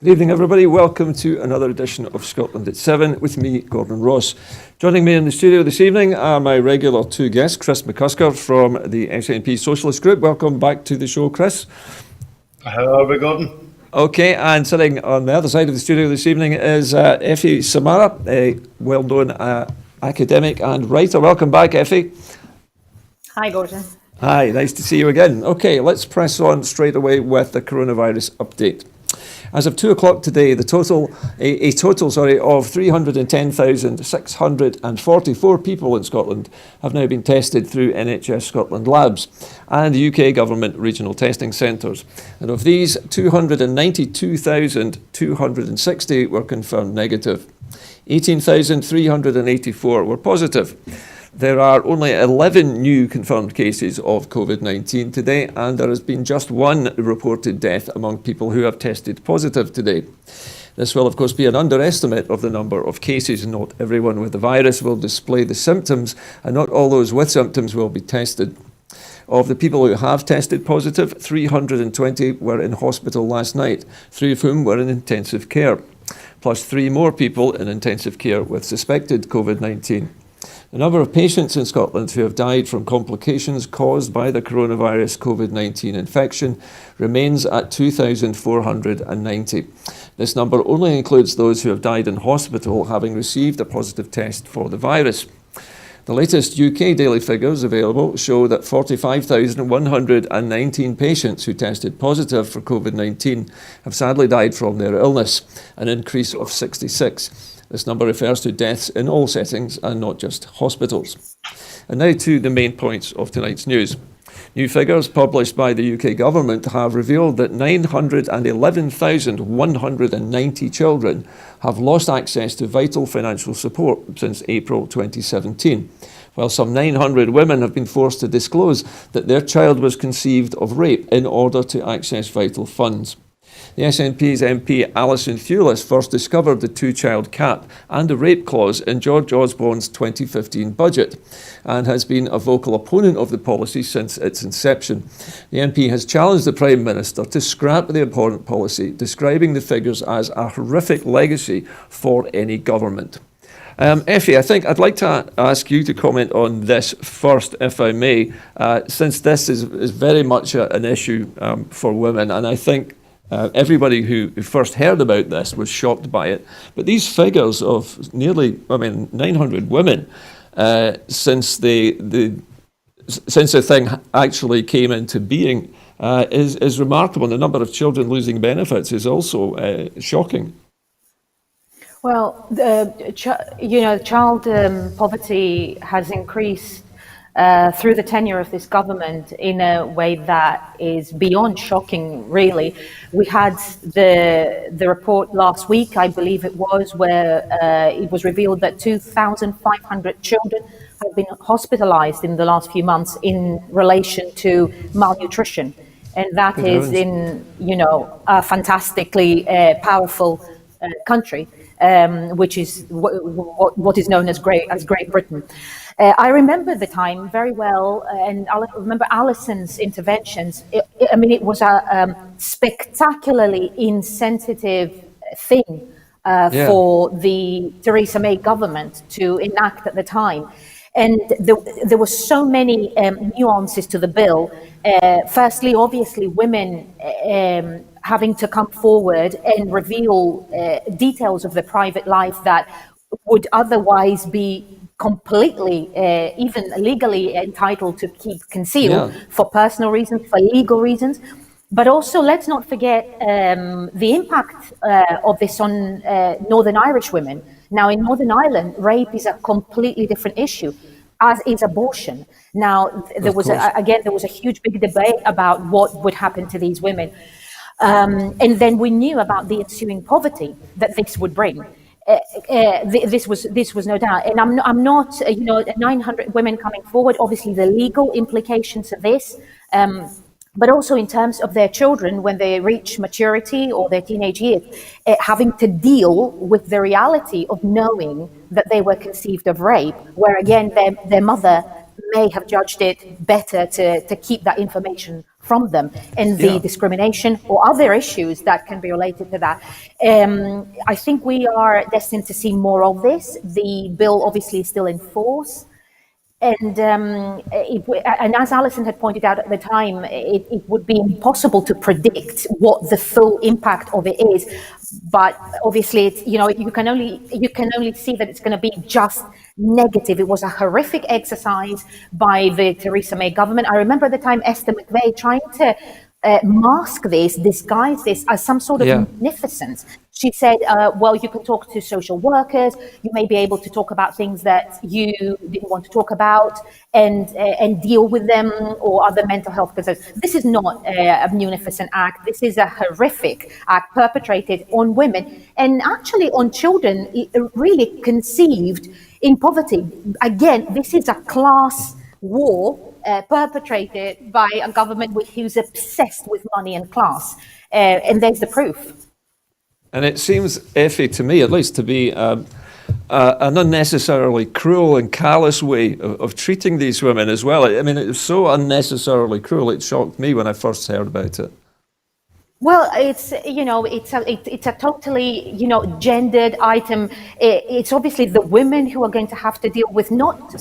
Good evening, everybody. Welcome to another edition of Scotland at 7 with me, Gordon Ross. Joining me in the studio this evening are my regular two guests, Chris McCusker from the SNP Socialist Group. Welcome back to the show, Chris. How are we, Gordon? Okay, and sitting on the other side of the studio this evening is Effie Samara, a well-known academic and writer. Welcome back, Effie. Hi, Gordon. Hi, nice to see you again. Okay, let's press on straight away with the coronavirus update. As of 2 o'clock today, a total of 310,644 people in Scotland have now been tested through NHS Scotland labs and the UK government regional testing centres. And of these, 292,260 were confirmed negative. 18,384 were positive. There are only 11 new confirmed cases of COVID-19 today, and there has been just one reported death among people who have tested positive today. This will, of course, be an underestimate of the number of cases. Not everyone with the virus will display the symptoms, and not all those with symptoms will be tested. Of the people who have tested positive, 320 were in hospital last night, 3 of whom were in intensive care, plus 3 more people in intensive care with suspected COVID-19. The number of patients in Scotland who have died from complications caused by the coronavirus COVID-19 infection remains at 2,490. This number only includes those who have died in hospital having received a positive test for the virus. The latest UK daily figures available show that 45,119 patients who tested positive for COVID-19 have sadly died from their illness, an increase of 66. This number refers to deaths in all settings and not just hospitals. And now to the main points of tonight's news. New figures published by the UK government have revealed that 911,190 children have lost access to vital financial support since April 2017, while some 900 women have been forced to disclose that their child was conceived of rape in order to access vital funds. The SNP's MP Alison Thewliss first discovered the 2-child cap and the rape clause in George Osborne's 2015 budget and has been a vocal opponent of the policy since its inception. The MP has challenged the Prime Minister to scrap the abhorrent policy, describing the figures as a horrific legacy for any government. Effie, I think I'd like to ask you to comment on this first, if I may, since this is very much an issue for women, and I think everybody who first heard about this was shocked by it. But these figures of nearly, 900 women since the thing actually came into being is remarkable. And the number of children losing benefits is also shocking. Well, child poverty has increased through the tenure of this government in a way that is beyond shocking, really. We had the report last week, I believe it was, where it was revealed that 2,500 children have been hospitalized in the last few months in relation to malnutrition. And that is in, a fantastically powerful country, which is what is known as Great Britain. I remember the time very well, and I remember Alison's interventions. It was a spectacularly insensitive thing for the Theresa May government to enact at the time. And there were so many nuances to the bill. Firstly, obviously, women having to come forward and reveal details of their private life that would otherwise be completely, even legally entitled to keep concealed for personal reasons, for legal reasons. But also, let's not forget the impact of this on Northern Irish women. Now, in Northern Ireland, rape is a completely different issue, as is abortion. Now, there was a huge big debate about what would happen to these women. And then we knew about the ensuing poverty that this would bring. This was no doubt, and I'm not 900 women coming forward. Obviously, the legal implications of this, but also in terms of their children when they reach maturity or their teenage years, having to deal with the reality of knowing that they were conceived of rape, where again their mother may have judged it better to keep that information from them, and the discrimination or other issues that can be related to that. I think we are destined to see more of this. The bill obviously is still in force. And and as Alison had pointed out at the time, it would be impossible to predict what the full impact of it is. But obviously, it's, you can only see that it's going to be just negative. It was a horrific exercise by the Theresa May government. I remember at the time Esther McVey trying to mask this, disguise this as some sort of magnificence. She said, well, you can talk to social workers, you may be able to talk about things that you didn't want to talk about and deal with them, or other mental health concerns. This is not a munificent act. This is a horrific act perpetrated on women and actually on children really conceived in poverty. Again, this is a class war perpetrated by a government who's obsessed with money and class. And there's the proof. And it seems, Effie, to me at least, to be an unnecessarily cruel and callous way of treating these women as well. I mean, it was so unnecessarily cruel, it shocked me when I first heard about it. Well, it's a totally gendered item. It's obviously the women who are going to have to deal with not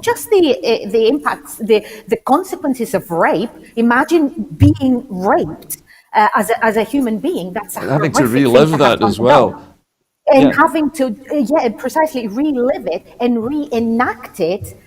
just the impacts, the consequences of rape. Imagine being raped as a human being. That's having to relive that as well. And having to precisely relive it and reenact it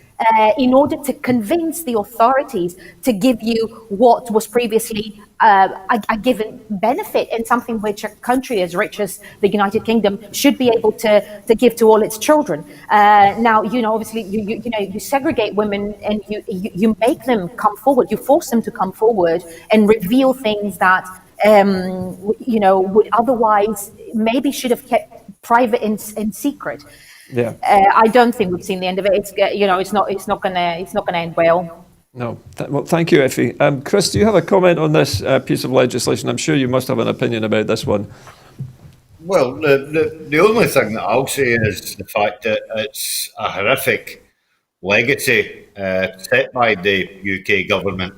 in order to convince the authorities to give you what was previously a given benefit, and something which a country as rich as the United Kingdom should be able to give to all its children. Now, obviously, you segregate women and you make them come forward. You force them to come forward and reveal things that would otherwise maybe should have kept private and secret. Yeah. I don't think we've seen the end of it. It's not gonna end well. No. Well, thank you, Effie. Chris, do you have a comment on this piece of legislation? I'm sure you must have an opinion about this one. Well, the only thing that I'll say is the fact that it's a horrific legacy set by the UK government,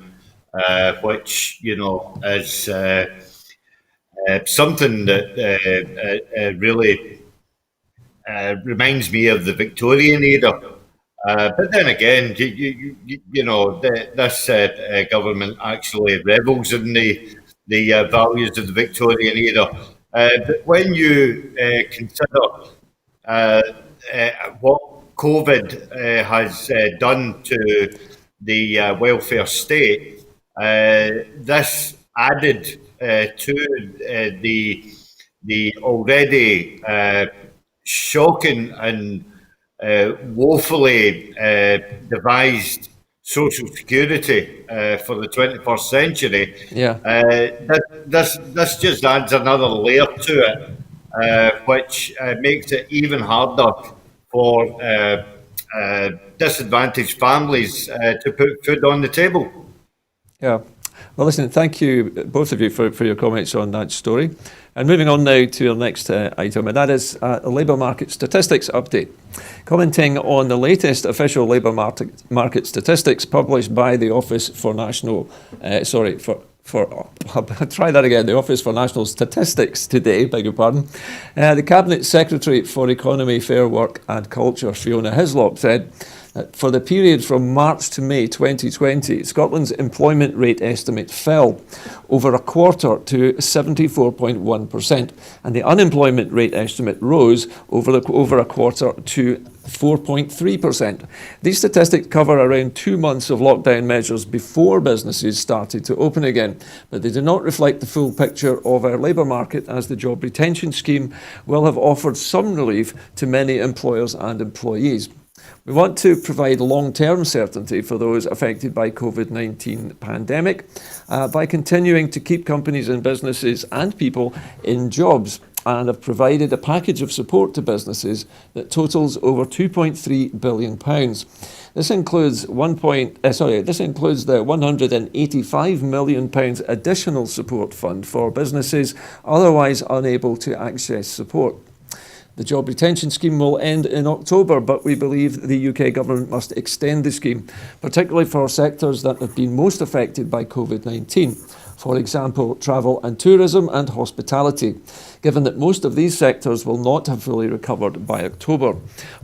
which is something that really reminds me of the Victorian era. But then again, this government actually revels in the values of the Victorian era. But when you consider what COVID has done to the welfare state, this added to the already shocking and woefully devised social security for the 21st century. Yeah. This just adds another layer to it, which makes it even harder for disadvantaged families to put food on the table. Yeah. Well, listen, thank you, both of you, for your comments on that story. And moving on now to our next item, and that is a labour market statistics update. Commenting on the latest official labour market statistics published by the Office for National, the Office for National Statistics today, beg your pardon. The Cabinet Secretary for Economy, Fair Work and Culture, Fiona Hislop, said that for the period from March to May 2020, Scotland's employment rate estimate fell over a quarter to 74.1%, and the unemployment rate estimate rose over a quarter to 4.3%. These statistics cover around 2 months of lockdown measures before businesses started to open again, but they do not reflect the full picture of our labour market, as the job retention scheme will have offered some relief to many employers and employees. We want to provide long-term certainty for those affected by COVID-19 pandemic by continuing to keep companies and businesses and people in jobs, and have provided a package of support to businesses that totals over £2.3 billion. This includes the £185 million additional support fund for businesses otherwise unable to access support. The job retention scheme will end in October, but we believe the UK government must extend the scheme, particularly for sectors that have been most affected by COVID-19. For example, travel and tourism and hospitality, given that most of these sectors will not have fully recovered by October.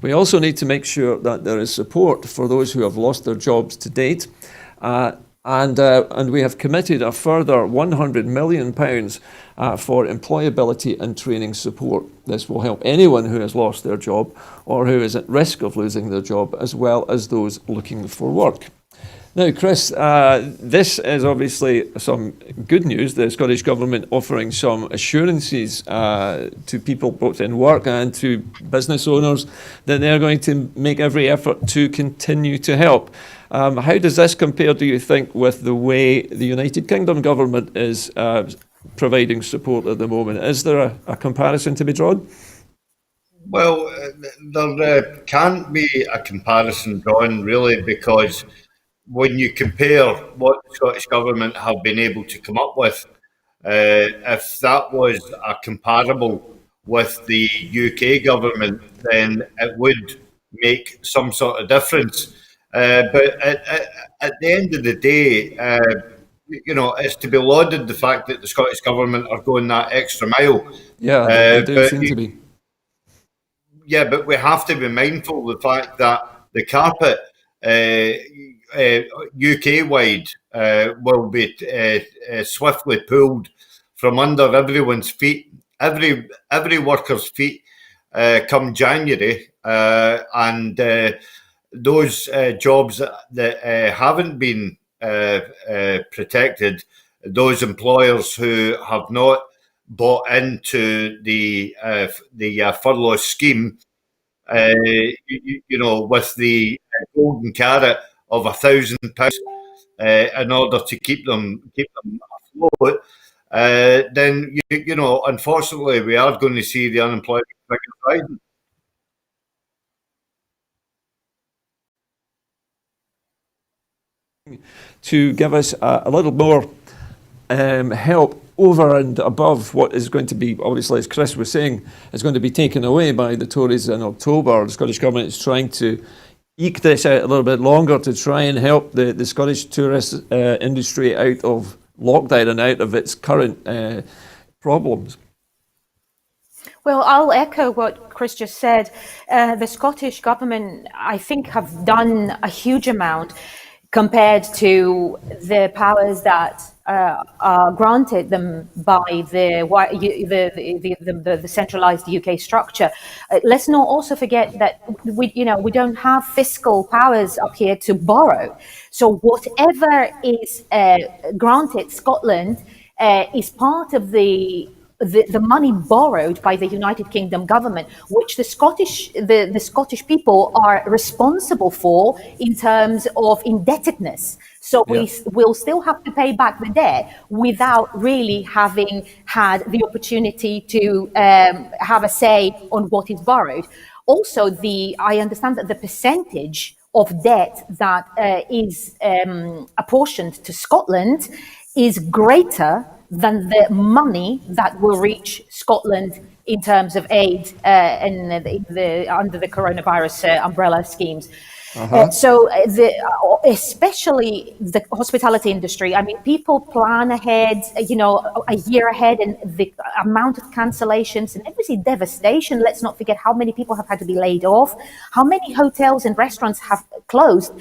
We also need to make sure that there is support for those who have lost their jobs to date. And we have committed a further £100 million for employability and training support. This will help anyone who has lost their job or who is at risk of losing their job, as well as those looking for work. Now, Chris, this is obviously some good news. The Scottish Government offering some assurances to people both in work and to business owners that they're going to make every effort to continue to help. How does this compare, do you think, with the way the United Kingdom government is providing support at the moment? Is there a comparison to be drawn? Well, there can't be a comparison drawn, really, because when you compare what the Scottish Government have been able to come up with, if that was a comparable with the UK government, then it would make some sort of difference. But at the end of the day, it's to be lauded the fact that the Scottish Government are going that extra mile. Yeah, they do seem to be. Yeah, but we have to be mindful of the fact that the carpet UK-wide will be swiftly pulled from under everyone's feet, every worker's feet come January, and those jobs that haven't been protected, those employers who have not bought into the furlough scheme, with the golden carrot of £1,000 in order to keep them afloat, then unfortunately we are going to see the unemployment figures rising. To give us a little more help over and above what is going to be, obviously, as Chris was saying, is going to be taken away by the Tories in October. The Scottish Government is trying to eke this out a little bit longer to try and help the Scottish tourist industry out of lockdown and out of its current problems. Well, I'll echo what Chris just said. The Scottish Government, I think, have done a huge amount compared to the powers that are granted them by the centralised UK structure. Let's not also forget that we don't have fiscal powers up here to borrow. So whatever is granted Scotland is part of the money borrowed by the United Kingdom government, which the Scottish people are responsible for in terms of indebtedness. So we will still have to pay back the debt without really having had the opportunity to have a say on what is borrowed. Also, I understand that the percentage of debt that is apportioned to Scotland is greater than the money that will reach Scotland in terms of aid under the coronavirus umbrella schemes. So especially the hospitality industry, I mean, people plan ahead, a year ahead, and the amount of cancellations and obviously devastation. Let's not forget how many people have had to be laid off, how many hotels and restaurants have closed,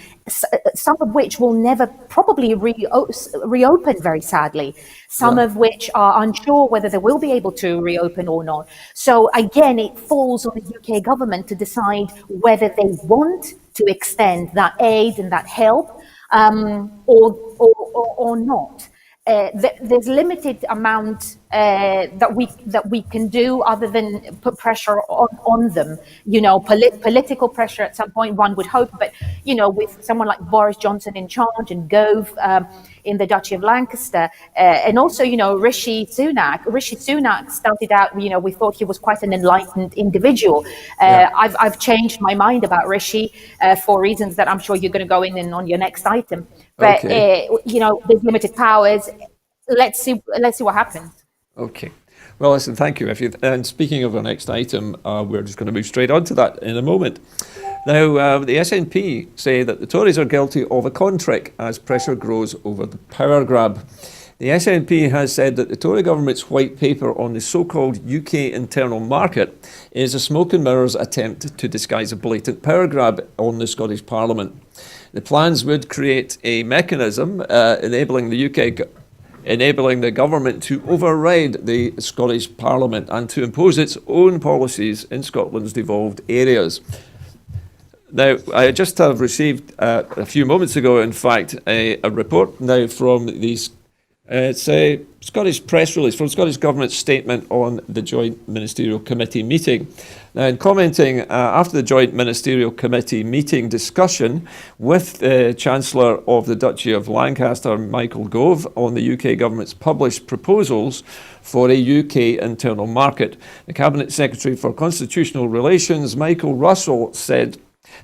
some of which will never probably reopen, very sadly, some of which are unsure whether they will be able to reopen or not. So again, it falls on the UK government to decide whether they want to extend that aid and that help or not. There's limited amount that we can do other than put pressure on them. Political pressure at some point, one would hope, but with someone like Boris Johnson in charge and Gove in the Duchy of Lancaster, and also Rishi Sunak started out. We thought he was quite an enlightened individual. I've changed my mind about Rishi for reasons that I'm sure you're going to go in on your next item. But there's limited powers. Let's see what happens. Okay. Well, listen, thank you, Effie. And speaking of our next item, we're just going to move straight on to that in a moment. Now, the SNP say that the Tories are guilty of a con trick as pressure grows over the power grab. The SNP has said that the Tory government's white paper on the so-called UK internal market is a smoke and mirrors attempt to disguise a blatant power grab on the Scottish Parliament. The plans would create a mechanism enabling the government to override the Scottish Parliament and to impose its own policies in Scotland's devolved areas. Now, I just have received a few moments ago, in fact, a report now from these. It's a Scottish press release from Scottish Government's statement on the Joint Ministerial Committee meeting. Now, in commenting after the Joint Ministerial Committee meeting discussion with the Chancellor of the Duchy of Lancaster, Michael Gove, on the UK Government's published proposals for a UK internal market, the Cabinet Secretary for Constitutional Relations, Michael Russell, said,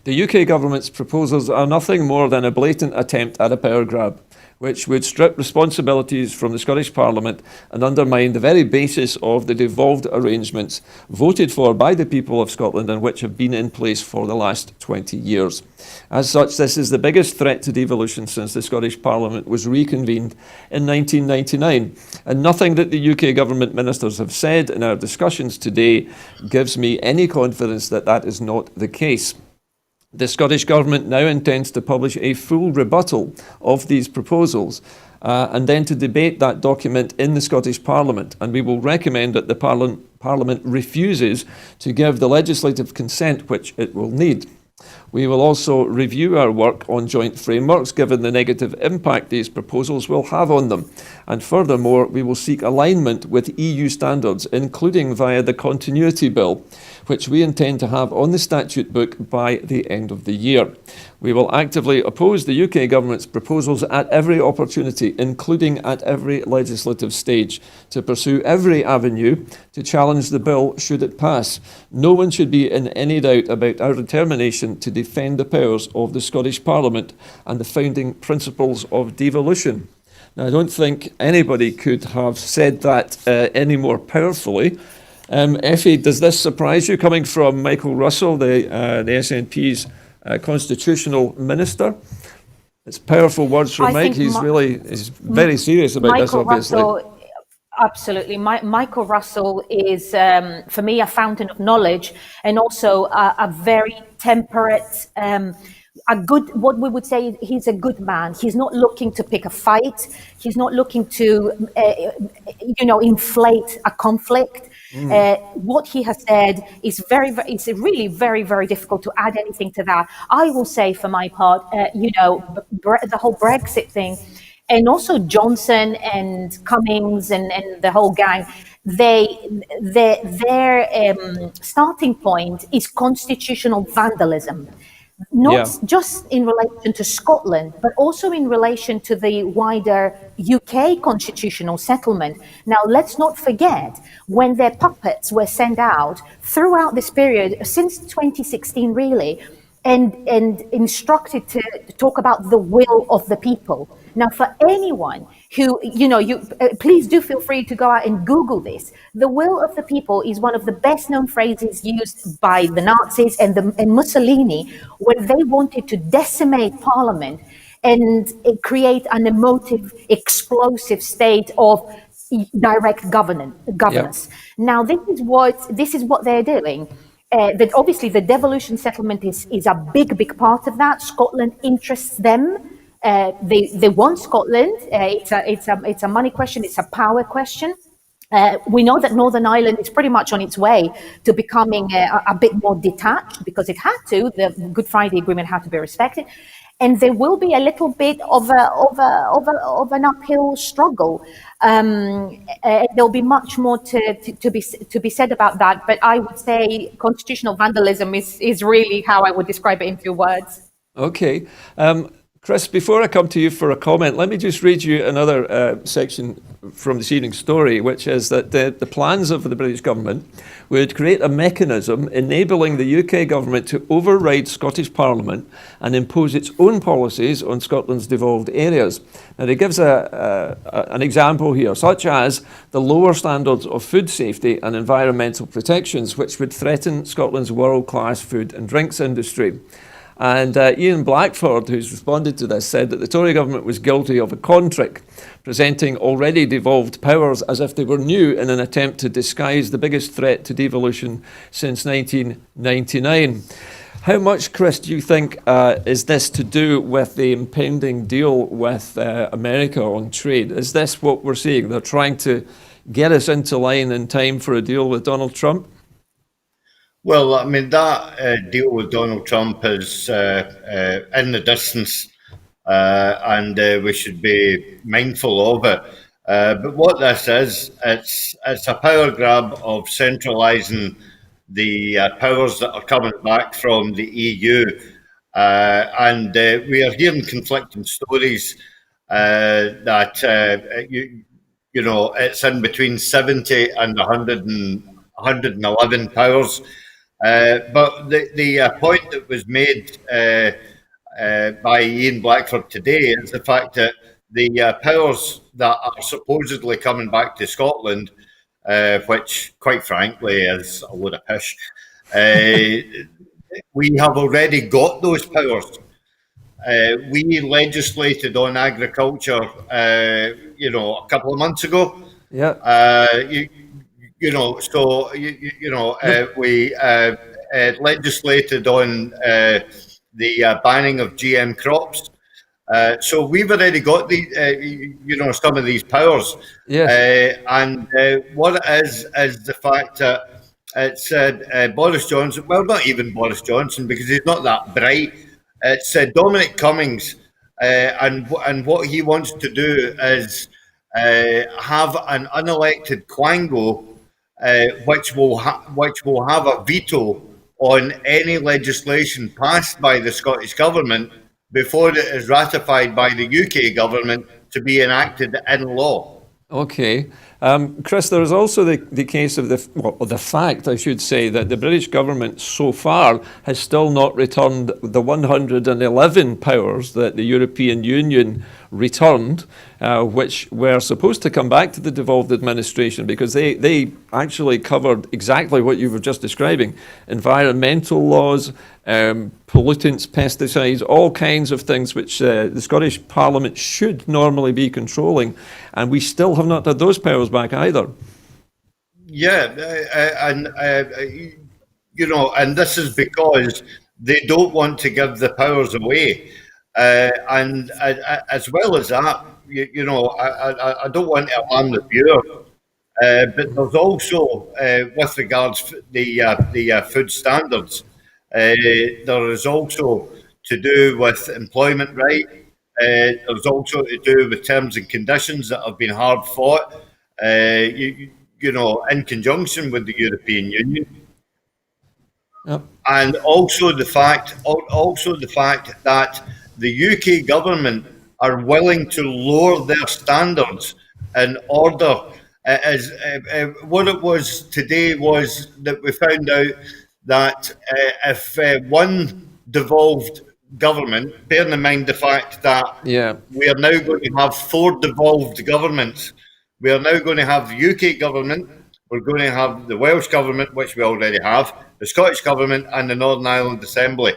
"The UK Government's proposals are nothing more than a blatant attempt at a power grab, which would strip responsibilities from the Scottish Parliament and undermine the very basis of the devolved arrangements voted for by the people of Scotland and which have been in place for the last 20 years. As such, this is the biggest threat to devolution since the Scottish Parliament was reconvened in 1999. And nothing that the UK Government ministers have said in our discussions today gives me any confidence that that is not the case." The Scottish Government now intends to publish a full rebuttal of these proposals and then to debate that document in the Scottish Parliament. And we will recommend that the Parliament refuses to give the legislative consent which it will need. We will also review our work on joint frameworks given the negative impact these proposals will have on them. And furthermore, we will seek alignment with EU standards, including via the Continuity Bill, which we intend to have on the statute book by the end of the year. We will actively oppose the UK Government's proposals at every opportunity, including at every legislative stage, to pursue every avenue to challenge the bill should it pass. No one should be in any doubt about our determination to defend the powers of the Scottish Parliament and the founding principles of devolution. Now, I don't think anybody could have said that any more powerfully. Effie, does this surprise you coming from Michael Russell, the SNP's constitutional minister? It's powerful words from Mike. He's very serious about this, obviously. Russell, absolutely. Michael Russell is, for me, a fountain of knowledge and also a very temperate, what we would say, he's a good man. He's not looking to pick a fight. He's not looking to, inflate a conflict. What he has said is it's really very, very difficult to add anything to that. I will say for my part, the whole Brexit thing, and also Johnson and Cummings and the whole gang, their starting point is constitutional vandalism. Not just in relation to Scotland, but also in relation to the wider UK constitutional settlement. Now, let's not forget, when their puppets were sent out throughout this period, since 2016 really, and instructed to talk about the will of the people. Now, for anyone who, please do feel free to go out and Google this. The will of the people is one of the best known phrases used by the Nazis and Mussolini when they wanted to decimate Parliament and create an emotive, explosive state of direct governance. Yep. Now, this is what they're doing. That obviously the devolution settlement is a big part of that. Scotland interests them. They want Scotland. It's a money question. It's a power question. We know that Northern Ireland is pretty much on its way to becoming a bit more detached because it had to. The Good Friday Agreement had to be respected, and there will be a little bit of an uphill struggle. There'll be much more to be said about that. But I would say constitutional vandalism is really how I would describe it in few words. Okay. Chris, before I come to you for a comment, let me just read you another section from this evening's story, which is that the plans of the British government would create a mechanism enabling the UK government to override Scottish Parliament and impose its own policies on Scotland's devolved areas. Now, it gives an example here, such as the lower standards of food safety and environmental protections, which would threaten Scotland's world-class food and drinks industry. And Ian Blackford, who's responded to this, said that the Tory government was guilty of a con trick, presenting already devolved powers as if they were new in an attempt to disguise the biggest threat to devolution since 1999. How much, Chris, do you think is this to do with the impending deal with America on trade? Is this what we're seeing? They're trying to get us into line in time for a deal with Donald Trump? Well, I mean, that deal with Donald Trump is in the distance, and we should be mindful of it. But what this is, it's a power grab of centralising the powers that are coming back from the EU. And we are hearing conflicting stories that, you know, it's in between 70 and 111 powers. But the point that was made by Ian Blackford today is the fact that the powers that are supposedly coming back to Scotland, which quite frankly is a load of pish, we have already got those powers. We legislated on agriculture, you know, a couple of months ago. Yeah. We legislated on the banning of GM crops. So we've already got some of these powers. Yes. And what it is the fact that it's Boris Johnson, well, not even Boris Johnson, because he's not that bright. It's Dominic Cummings, and what he wants to do is have an unelected quango, which will have a veto on any legislation passed by the Scottish Government before it is ratified by the UK Government to be enacted in law. Okay. Chris, there is also the case of the fact, I should say, that the British government so far has still not returned the 111 powers that the European Union returned, which were supposed to come back to the devolved administration, because they actually covered exactly what you were just describing: environmental laws, pollutants, pesticides, all kinds of things which the Scottish Parliament should normally be controlling, and we still have not had those powers back either. Yeah, and this is because they don't want to give the powers away, and as well as that, I don't want to alarm the viewer, but there's also with regards to the food standards. There is also to do with employment right. There's also to do with terms and conditions that have been hard fought, in conjunction with the European Union. Yep. And also the fact that the UK government are willing to lower their standards in order. What it was today was that we found out that if one devolved government, bearing in mind the fact that we are now going to have 4 devolved governments. We are now going to have the UK government, we're going to have the Welsh government, which we already have, the Scottish government and the Northern Ireland Assembly.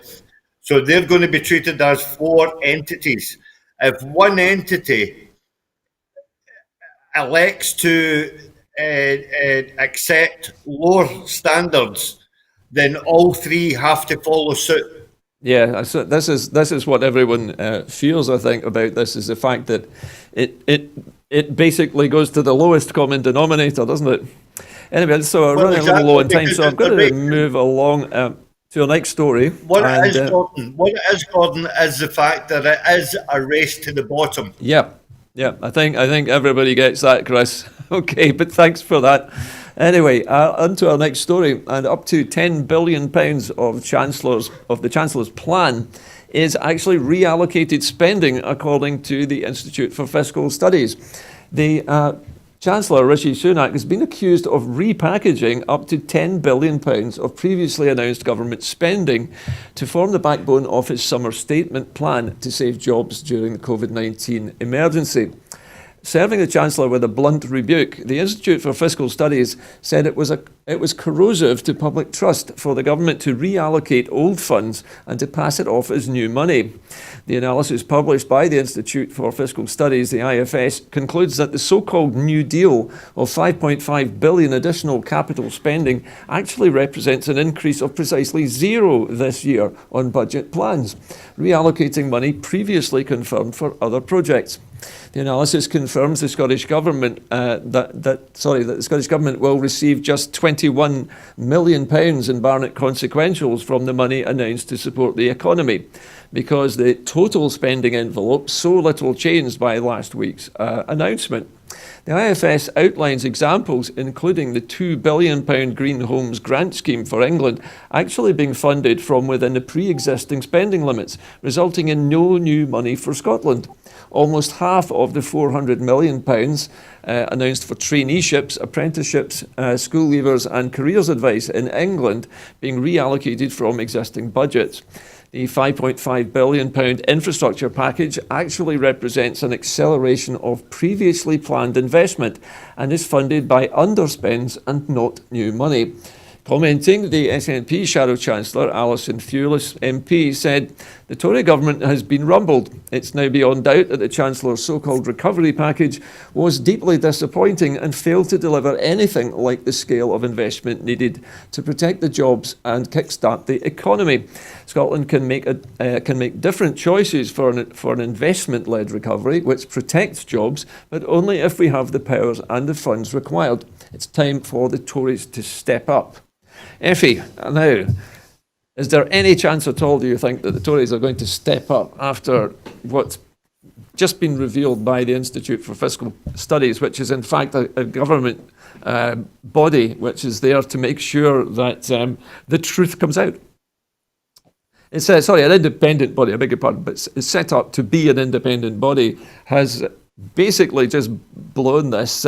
So they're going to be treated as 4 entities. If one entity elects to accept lower standards, then all 3 have to follow suit. Yeah, so this is what everyone fears, I think, about this, is the fact that it basically goes to the lowest common denominator, doesn't it? Anyway, so we're running a little low on time, so I've got to move along to our next story. What it is, Gordon, is the fact that it is a race to the bottom. Yeah, I think everybody gets that, Chris. Okay, but thanks for that. Anyway, on to our next story, and up to £10 billion of the Chancellor's plan is actually reallocated spending, according to the Institute for Fiscal Studies. The Chancellor Rishi Sunak has been accused of repackaging up to £10 billion of previously announced government spending to form the backbone of his summer statement plan to save jobs during the COVID-19 emergency. Serving the Chancellor with a blunt rebuke, the Institute for Fiscal Studies said it was corrosive to public trust for the government to reallocate old funds and to pass it off as new money. The analysis published by the Institute for Fiscal Studies, the IFS, concludes that the so-called New Deal of £5.5 billion additional capital spending actually represents an increase of precisely zero this year on budget plans, reallocating money previously confirmed for other projects. The analysis confirms the Scottish Government that the Scottish Government will receive just £21 million in Barnett consequentials from the money announced to support the economy, because the total spending envelope so little changed by last week's announcement. The IFS outlines examples, including the £2 billion Green Homes grant scheme for England, actually being funded from within the pre-existing spending limits, resulting in no new money for Scotland. Almost half of the £400 million announced for traineeships, apprenticeships, school leavers and careers advice in England being reallocated from existing budgets. The £5.5 billion infrastructure package actually represents an acceleration of previously planned investment and is funded by underspends and not new money. Commenting, the SNP Shadow Chancellor, Alison Thewlis MP, said, "The Tory government has been rumbled. It's now beyond doubt that the Chancellor's so-called recovery package was deeply disappointing and failed to deliver anything like the scale of investment needed to protect the jobs and kickstart the economy. Scotland can make different choices for an investment-led recovery which protects jobs, but only if we have the powers and the funds required. It's time for the Tories to step up." Effie, now, is there any chance at all, do you think, that the Tories are going to step up after what's just been revealed by the Institute for Fiscal Studies, which is in fact a government body which is there to make sure that the truth comes out? It's an independent body, I beg your pardon, but it's set up to be an independent body, has basically just blown this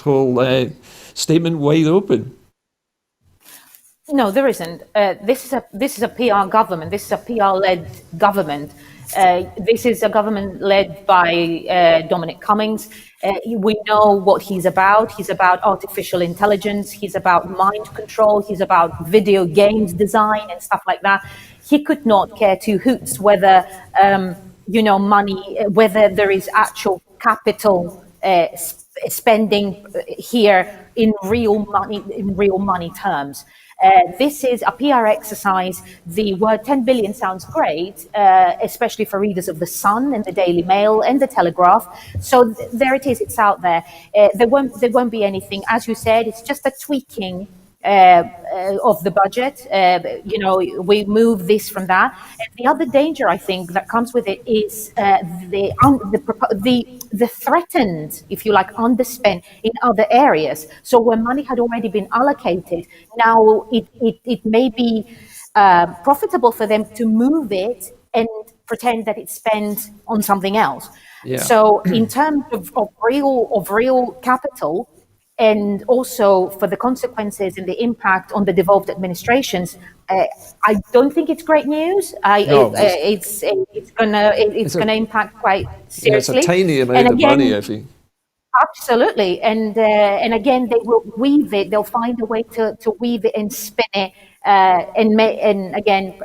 whole statement wide open. No, there isn't. This is a PR government. This is a PR-led government. This is a government led by Dominic Cummings. We know what he's about. He's about artificial intelligence. He's about mind control. He's about video games design and stuff like that. He could not care two hoots whether money, whether there is actual capital spending here in real money terms. This is a PR exercise. The word 10 billion sounds great, especially for readers of The Sun and the Daily Mail and the Telegraph. So there it is, it's out there. There won't be anything. As you said, it's just a tweaking of the budget. We move this from that. And the other danger, I think, that comes with it is the threatened, if you like, underspend in other areas. So where money had already been allocated, now it may be profitable for them to move it and pretend that it's spent on something else. Yeah. So in terms of real capital, and also for the consequences and the impact on the devolved administrations, I don't think it's great news. It's gonna impact quite seriously. Yeah, it's a tiny amount of money, Effie. Absolutely, and again, they will weave it. They'll find a way to weave it and spin it, and again,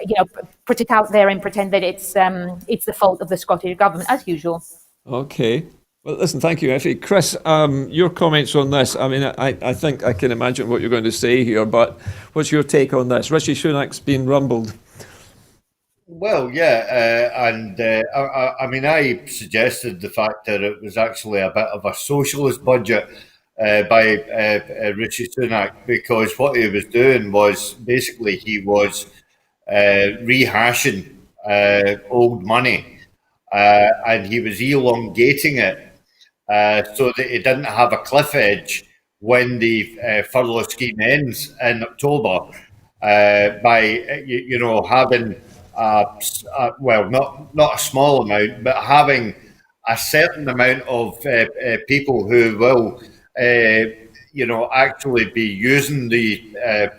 put it out there and pretend that it's the fault of the Scottish government as usual. Okay. Well, listen, thank you, Effie. Chris, your comments on this. I mean, I think I can imagine what you're going to say here, but what's your take on this? Rishi Sunak's been rumbled. Well, yeah, I mean, I suggested the fact that it was actually a bit of a socialist budget by Rishi Sunak, because what he was doing was basically he was rehashing old money, and he was elongating it so that he didn't have a cliff edge when the furlough scheme ends in October, by having well, not a small amount, but having a certain amount of people who will, actually be using the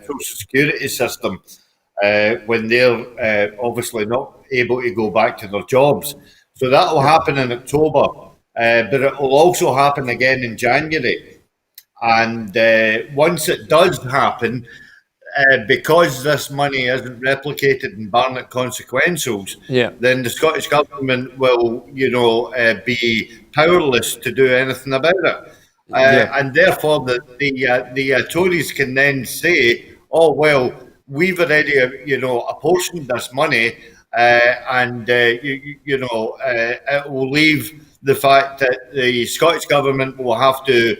social security system when they're obviously not able to go back to their jobs. So that will happen in October, but it will also happen again in January. And once it does happen, because this money isn't replicated in Barnett consequentials, then the Scottish Government will, be powerless to do anything about it. And therefore, the Tories can then say, "Oh well, we've already, apportioned this money, and it will leave the fact that the Scottish Government will have to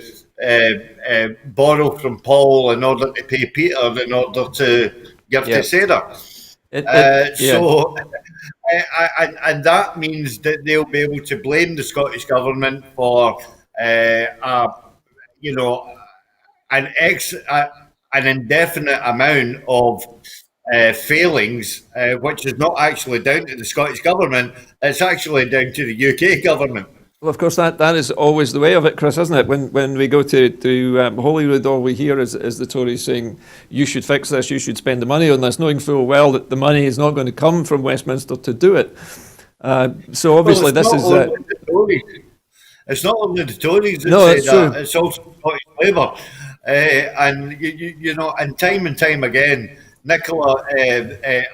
borrow from Paul in order to pay Peter in order to give to Sarah." And that means that they'll be able to blame the Scottish Government for an indefinite amount of failings, which is not actually down to the Scottish Government, it's actually down to the UK Government. Well, of course, that is always the way of it, Chris, isn't it? When we go to Holyrood, all we hear is the Tories saying, you should fix this, you should spend the money on this, knowing full well that the money is not going to come from Westminster to do it. So obviously this is... It's not only the Tories that no, say that, true. It's also Scottish Labour. And time again, Nicola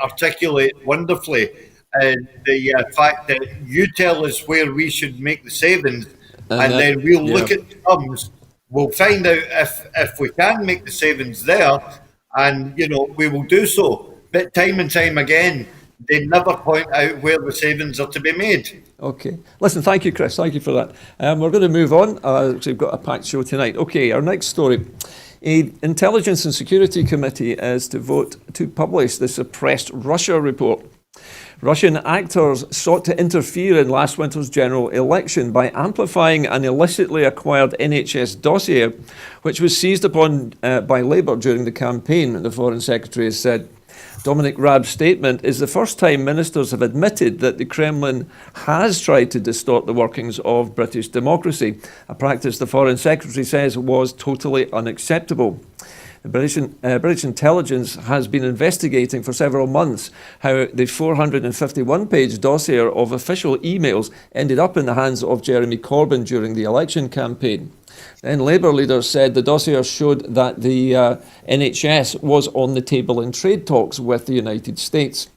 articulates wonderfully the fact that you tell us where we should make the savings, and then we'll look at the sums. We'll find out if we can make the savings there, and we will do so. But time and time again, they never point out where the savings are to be made. Okay. Listen, thank you, Chris. Thank you for that. We're going to move on. We've got a packed show tonight. Okay, our next story. An Intelligence and Security Committee is to vote to publish the suppressed Russia report. Russian actors sought to interfere in last winter's general election by amplifying an illicitly acquired NHS dossier, which was seized upon by Labour during the campaign, the Foreign Secretary has said. Dominic Raab's statement is the first time ministers have admitted that the Kremlin has tried to distort the workings of British democracy, a practice the Foreign Secretary says was totally unacceptable. The British intelligence has been investigating for several months how the 451-page dossier of official emails ended up in the hands of Jeremy Corbyn during the election campaign. Then Labour leaders said the dossier showed that the NHS was on the table in trade talks with the United States.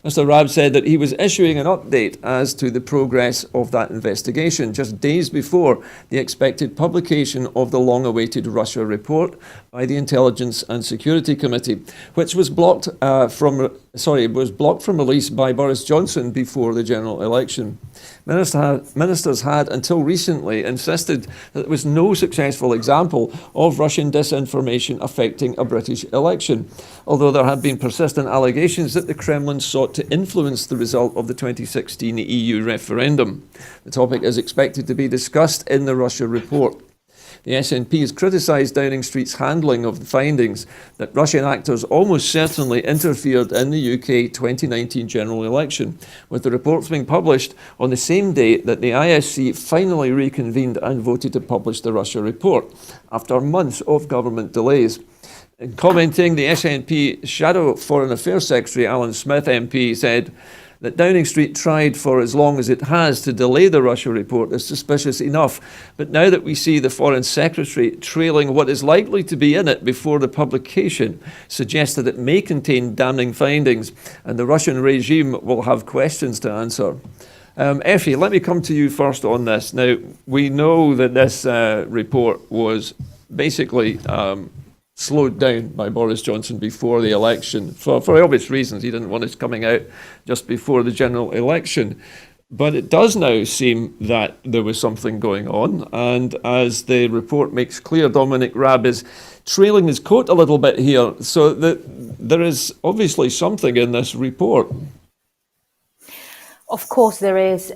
Mr. Raab said that he was issuing an update as to the progress of that investigation just days before the expected publication of the long-awaited Russia report by the Intelligence and Security Committee, which was blocked from release by Boris Johnson before the general election. Ministers had until recently insisted that there was no successful example of Russian disinformation affecting a British election, although there have been persistent allegations that the Kremlin sought to influence the result of the 2016 EU referendum. The topic is expected to be discussed in the Russia report. The SNP has criticised Downing Street's handling of the findings that Russian actors almost certainly interfered in the UK 2019 general election, with the reports being published on the same day that the ISC finally reconvened and voted to publish the Russia report, after months of government delays. In commenting, the SNP Shadow Foreign Affairs Secretary Alan Smith MP said that Downing Street tried for as long as it has to delay the Russia report is suspicious enough. But now that we see the Foreign Secretary trailing what is likely to be in it before the publication, suggests that it may contain damning findings, and the Russian regime will have questions to answer. Effie, let me come to you first on this. Now, we know that this report was basically slowed down by Boris Johnson before the election for obvious reasons. He didn't want it coming out just before the general election. But it does now seem that there was something going on. And as the report makes clear, Dominic Raab is trailing his coat a little bit here. So that there is obviously something in this report. Of course there is.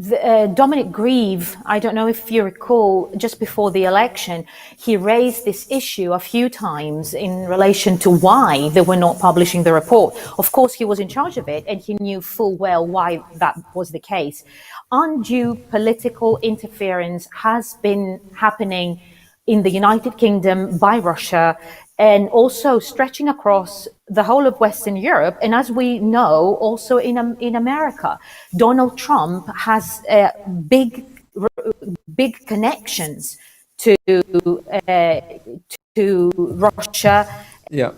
Dominic Grieve, I don't know if you recall, just before the election, he raised this issue a few times in relation to why they were not publishing the report. Of course, he was in charge of it, and he knew full well why that was the case. Undue political interference has been happening in the United Kingdom by Russia, and also stretching across the whole of Western Europe, and as we know, also in America. Donald Trump has big connections to Russia. Yeah.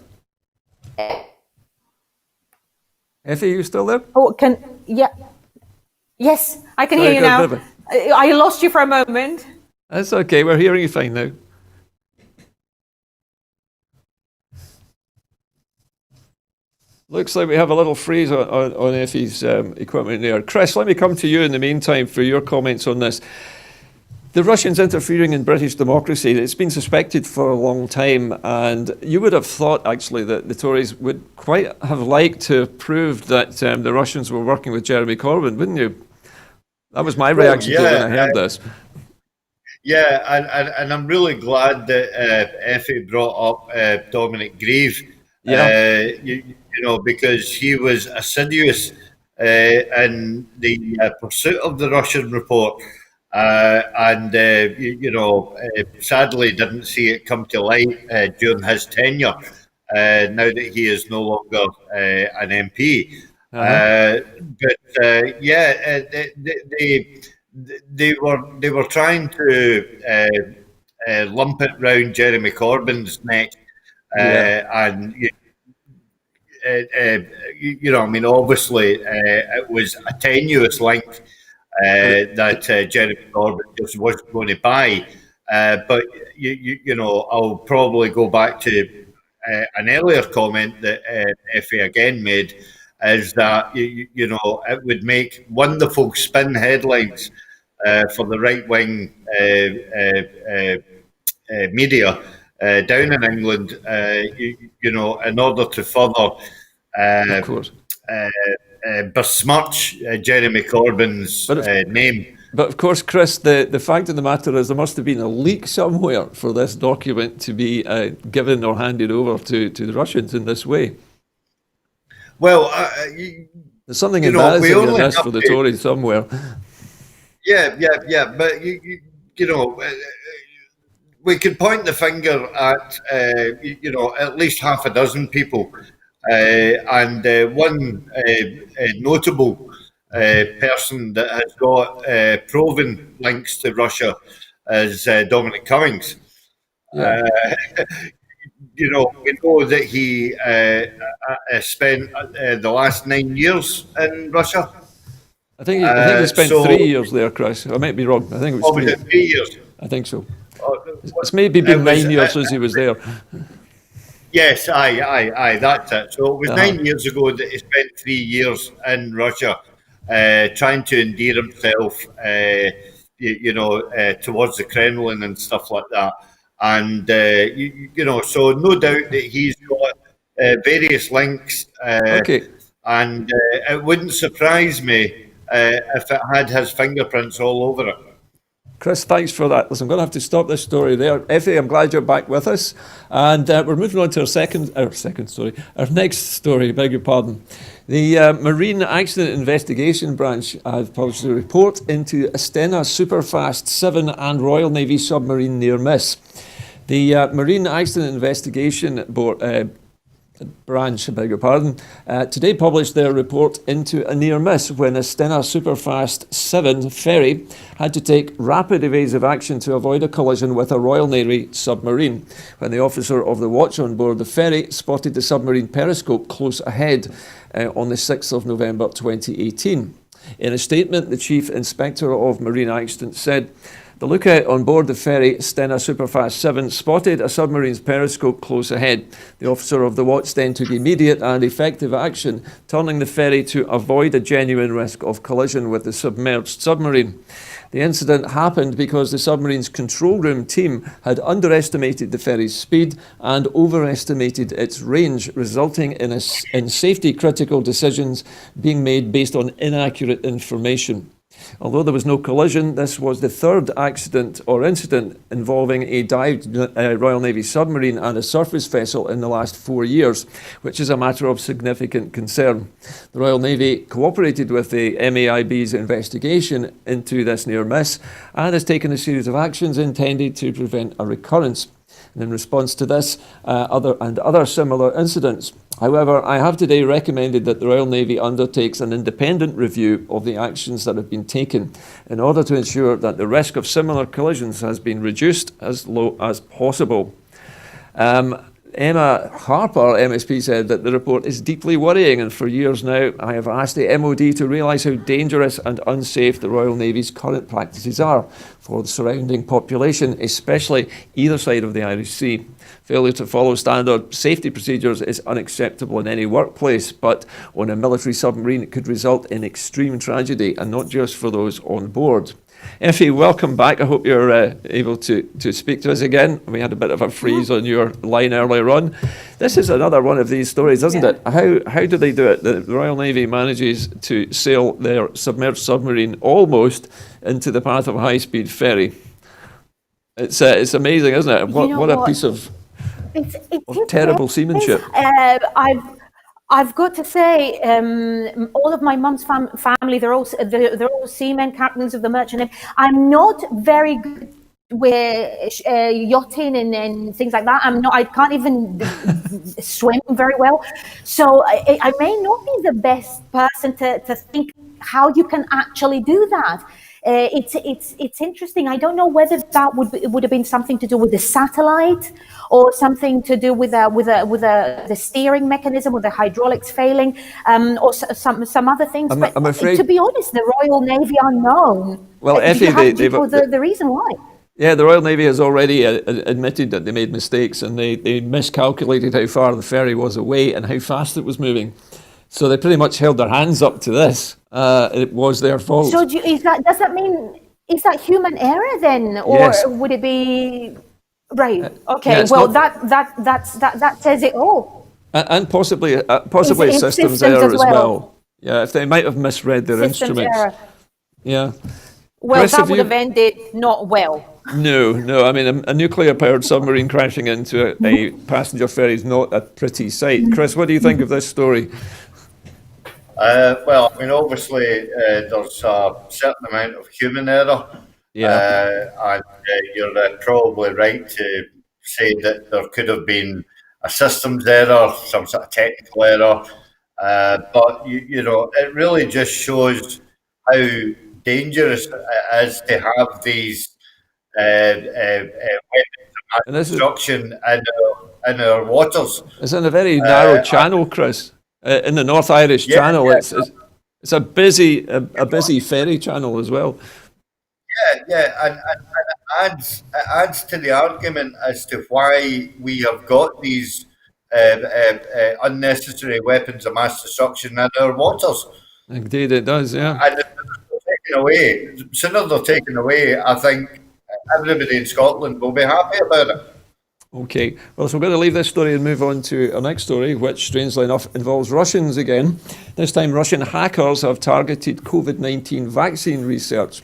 Effie, you still there? Oh, yes, I can hear you now. I lost you for a moment. That's okay. We're hearing you fine now. Looks like we have a little freeze on Effie's equipment there. Chris, let me come to you in the meantime for your comments on this. The Russians interfering in British democracy, it's been suspected for a long time, and you would have thought actually that the Tories would quite have liked to have proved that the Russians were working with Jeremy Corbyn, wouldn't you? That was my reaction to it when I heard this. Yeah, and I'm really glad that Effie brought up Dominic Grieve. Yeah. You know, because he was assiduous in the pursuit of the Russian report, and sadly didn't see it come to light during his tenure. Now that he is no longer an MP, they were trying to lump it round Jeremy Corbyn's neck, and. Obviously, it was a tenuous link that Jeremy Corbyn just wasn't going to buy. But I'll probably go back to an earlier comment that Effie again made, is that it would make wonderful spin headlines for the right wing media. Down in England, in order to further besmirch Jeremy Corbyn's name. But of course, Chris, the fact of the matter is there must have been a leak somewhere for this document to be given or handed over to the Russians in this way. Well, there's something embarrassing in this for the Tories somewhere. Yeah, but we could point the finger at at least half a dozen people, and one notable person that has got proven links to Russia is Dominic Cummings. Yeah. We know that he spent the last 9 years in Russia. I think he spent 3 years there, Chris. I might be wrong. I think it was 3. 3 years. I think so. It's maybe been 9 years since he was there. Yes, aye, that's it. So it was 9 years ago that he spent 3 years in Russia, trying to endear himself, towards the Kremlin and stuff like that. And so no doubt that he's got various links. Okay. And it wouldn't surprise me if it had his fingerprints all over it. Chris, thanks for that. Listen, I'm going to have to stop this story there. Effie, I'm glad you're back with us. And we're moving on to our next story, beg your pardon. The Marine Accident Investigation Branch have published a report into Stena Superfast 7 and Royal Navy submarine near miss. The Marine Accident Investigation Branch, I beg your pardon, today published their report into a near miss when a Stena Superfast 7 ferry had to take rapid evasive action to avoid a collision with a Royal Navy submarine when the officer of the watch on board the ferry spotted the submarine periscope close ahead on the 6th of November 2018. In a statement, the Chief Inspector of Marine Accidents said, "The lookout on board the ferry Stena Superfast 7 spotted a submarine's periscope close ahead. The officer of the watch then took immediate and effective action, turning the ferry to avoid a genuine risk of collision with the submerged submarine. The incident happened because the submarine's control room team had underestimated the ferry's speed and overestimated its range, resulting in safety-critical decisions being made based on inaccurate information. Although there was no collision, this was the third accident or incident involving a dived Royal Navy submarine and a surface vessel in the last 4 years, which is a matter of significant concern. The Royal Navy cooperated with the MAIB's investigation into this near miss and has taken a series of actions intended to prevent a recurrence. And in response to this other similar incidents. However, I have today recommended that the Royal Navy undertakes an independent review of the actions that have been taken in order to ensure that the risk of similar collisions has been reduced as low as possible. Emma Harper, MSP, said that the report is deeply worrying, and for years now I have asked the MOD to realise how dangerous and unsafe the Royal Navy's current practices are for the surrounding population, especially either side of the Irish Sea. Failure to follow standard safety procedures is unacceptable in any workplace, but on a military submarine it could result in extreme tragedy, and not just for those on board. Effie, welcome back. I hope you're able to speak to us again. We had a bit of a freeze on your line earlier on. This is another one of these stories, isn't it? How do they do it? The Royal Navy manages to sail their submerged submarine almost into the path of a high-speed ferry. It's amazing, isn't it? What a piece of terrible seamanship. I've got to say, all of my mum's family, they're all seamen, captains of the merchant navy. I'm not very good with yachting and things like that. I can't even swim very well. So I may not be the best person to think how you can actually do that. It's interesting. I don't know whether that would have been something to do with the satellite or something to do with the steering mechanism or the hydraulics failing, or some other things. I'm afraid, to be honest, the Royal Navy are known. Well, Effie, the reason why. Yeah, the Royal Navy has already admitted that they made mistakes, and they miscalculated how far the ferry was away and how fast it was moving. So they pretty much held their hands up to this. It was their fault. So does that mean, is that human error then, or yes. Would it be right? Okay, well that says it all. And possibly a systems error as well. Yeah, if they might have misread their instruments. Error. Yeah. Well, Chris, that would have ended not well. No. I mean, a nuclear-powered submarine crashing into a passenger ferry is not a pretty sight. Chris, what do you think of this story? Well, I mean, obviously, there's a certain amount of human error. Yeah. And you're probably right to say that there could have been a systems error, some sort of technical error. But, it really just shows how dangerous it is to have these weapons of mass destruction in our waters. It's in a very narrow channel, Chris. In the North Irish Channel, it's a busy ferry channel as well. And it adds to the argument as to why we have got these unnecessary weapons of mass destruction in our waters. Indeed, it does. Yeah. And if they're taken away, sooner they're taken away, I think everybody in Scotland will be happy about it. Okay, well, so we're going to leave this story and move on to our next story, which, strangely enough, involves Russians again. This time, Russian hackers have targeted COVID-19 vaccine research.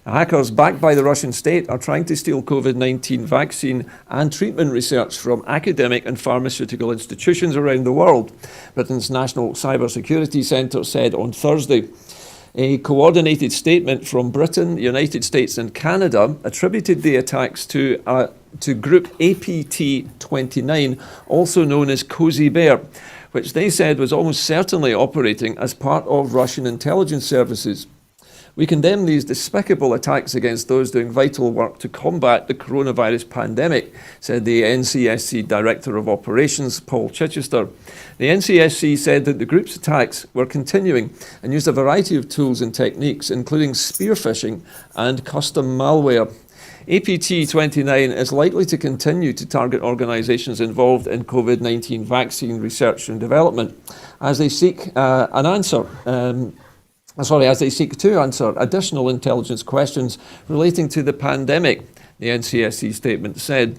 Now, hackers backed by the Russian state are trying to steal COVID-19 vaccine and treatment research from academic and pharmaceutical institutions around the world, Britain's National Cybersecurity Centre said on Thursday. A coordinated statement from Britain, the United States and Canada attributed the attacks to Group APT29, also known as Cozy Bear, which they said was almost certainly operating as part of Russian intelligence services. We condemn these despicable attacks against those doing vital work to combat the coronavirus pandemic, said the NCSC Director of Operations, Paul Chichester. The NCSC said that the group's attacks were continuing and used a variety of tools and techniques, including spear phishing and custom malware. APT29 is likely to continue to target organisations involved in COVID-19 vaccine research and development as they seek as they seek to answer additional intelligence questions relating to the pandemic the NCSC statement said.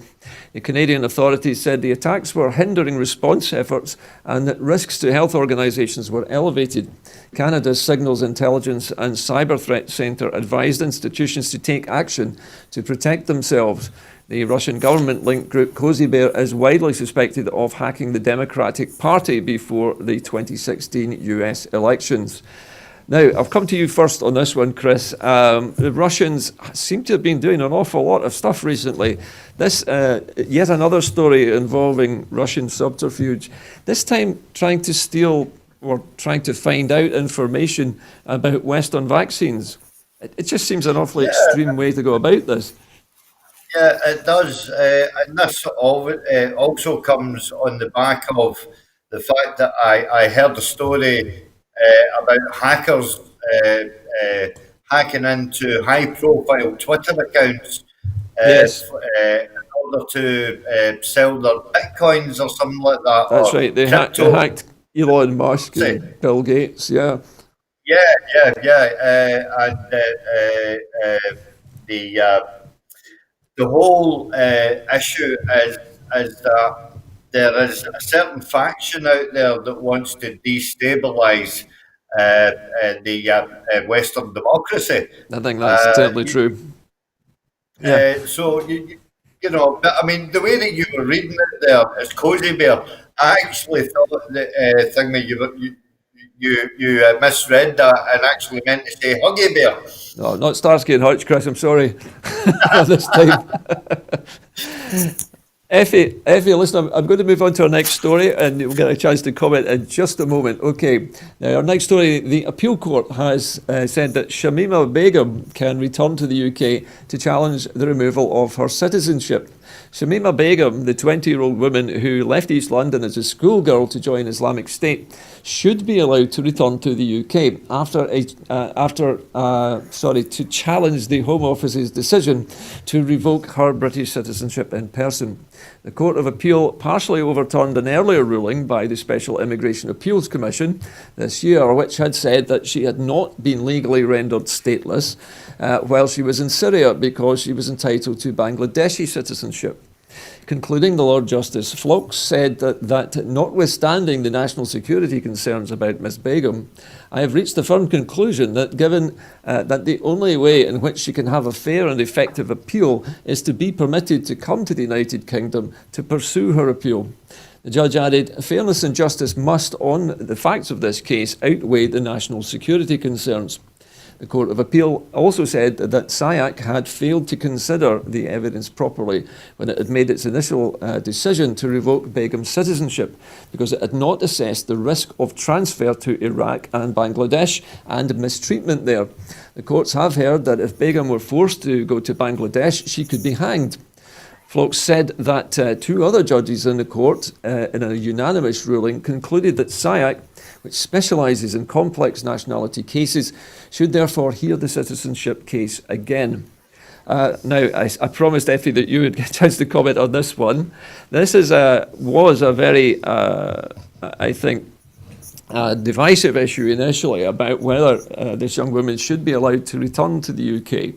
The Canadian authorities said the attacks were hindering response efforts and that risks to health organisations were elevated. Canada's Signals Intelligence and Cyber Threat Centre advised institutions to take action to protect themselves. The Russian government-linked group Cozy Bear is widely suspected of hacking the Democratic Party before the 2016 US elections. Now, I've come to you first on this one, Chris. The Russians seem to have been doing an awful lot of stuff recently. This, yet another story involving Russian subterfuge, this time trying to steal or trying to find out information about Western vaccines. It just seems an awfully extreme way to go about this. Yeah, it does. And this also comes on the back of the fact that I heard a story about hackers hacking into high-profile Twitter accounts in order to sell their bitcoins or something like that. That's right. They hacked Elon Musk and Bill Gates. Yeah. And the whole issue is that there is a certain faction out there that wants to destabilise the Western democracy. I think that's totally true. Yeah. So, you know, I mean, the way that you were reading it there is Cozy Bear. I actually thought the thing that you misread that and actually meant to say Huggy Bear. No, not Starsky and Hutch, Chris, I'm sorry. This time. Effie, listen, I'm going to move on to our next story and we'll get a chance to comment in just a moment. Okay, now our next story, the appeal court has said that Shamima Begum can return to the UK to challenge the removal of her citizenship. Shamima Begum, the 20-year-old woman who left East London as a schoolgirl to join Islamic State, should be allowed to return to the UK to challenge the Home Office's decision to revoke her British citizenship in person. The Court of Appeal partially overturned an earlier ruling by the Special Immigration Appeals Commission this year, which had said that she had not been legally rendered stateless while she was in Syria because she was entitled to Bangladeshi citizenship. Concluding, the Lord Justice Flocks said that notwithstanding the national security concerns about Ms Begum, I have reached the firm conclusion that given that the only way in which she can have a fair and effective appeal is to be permitted to come to the United Kingdom to pursue her appeal. The judge added, fairness and justice must, on the facts of this case, outweigh the national security concerns. The Court of Appeal also said that SIAC had failed to consider the evidence properly when it had made its initial decision to revoke Begum's citizenship because it had not assessed the risk of transfer to Iraq and Bangladesh and mistreatment there. The courts have heard that if Begum were forced to go to Bangladesh, she could be hanged. Flocks said that two other judges in the court, in a unanimous ruling, concluded that SIAC, which specialises in complex nationality cases, should therefore hear the citizenship case again. Now, I promised Effie that you would get a chance to comment on this one. This was a very, I think, divisive issue initially about whether this young woman should be allowed to return to the UK.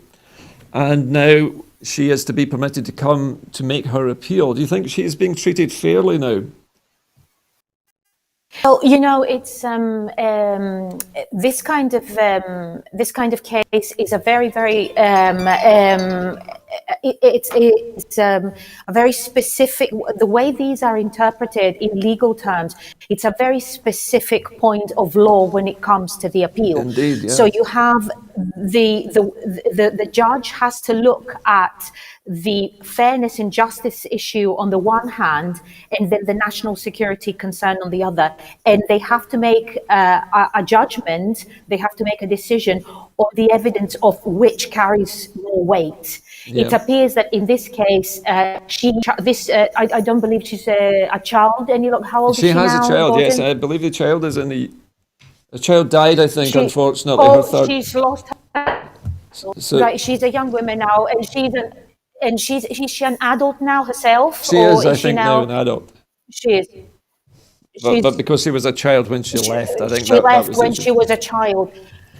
And now she is to be permitted to come to make her appeal. Do you think she is being treated fairly now? Well, you know, it's this kind of case is a very, very it's a very specific. The way these are interpreted in legal terms, it's a very specific point of law when it comes to the appeal. Indeed, yeah. So you have the judge has to look at the fairness and justice issue on the one hand, and then the national security concern on the other. And they have to make a judgment, they have to make a decision on the evidence of which carries more weight. Yeah. It appears that in this case, I don't believe she's a child. Any look, how old is she now? She has a child, Gordon? Yes. I believe the child is the child died, I think, unfortunately. She's lost her. So, right, she's a young woman now, and she's an adult now herself? She is, I think, now an adult. She is. But because she was a child when she left, I think she left when she was a child.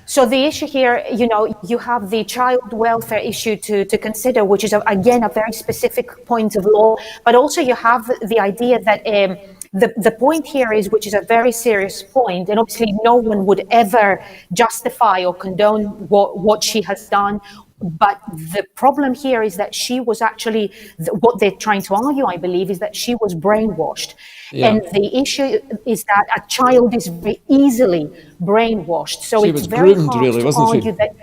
So the issue here, you have the child welfare issue to consider, which is, again, a very specific point of law. But also you have the idea that the point here is, which is a very serious point, and obviously no one would ever justify or condone what she has done. But the problem here is that she was actually, what they're trying to argue, I believe, is that she was brainwashed. Yeah. And the issue is that a child is very easily brainwashed. So it's very hard to argue that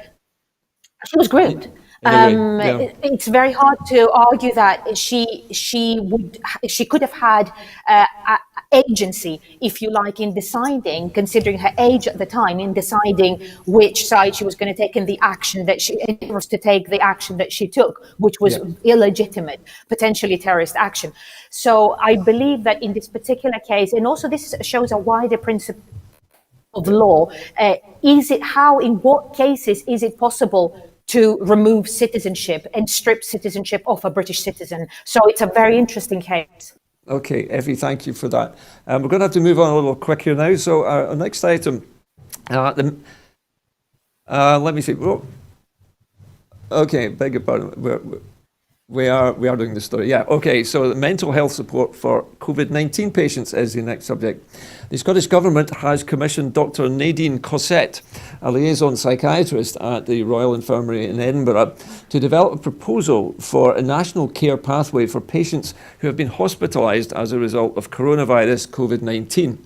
she was groomed. It's very hard to argue that she could have had agency, if you like, in deciding, considering her age at the time, in deciding which side she was going to take in the action that she took, which was illegitimate, potentially terrorist action. So I believe that in this particular case, and also this shows a wider principle of law, in what cases is it possible to remove citizenship and strip citizenship of a British citizen? So it's a very interesting case. Okay, Effie, thank you for that. We're going to have to move on a little quick here now. So our next item, let me see. Oh, okay, beg your pardon. We are doing the story. Yeah, okay, so the mental health support for COVID-19 patients is the next subject. The Scottish Government has commissioned Dr. Nadine Cossette, a liaison psychiatrist at the Royal Infirmary in Edinburgh, to develop a proposal for a national care pathway for patients who have been hospitalised as a result of coronavirus COVID-19.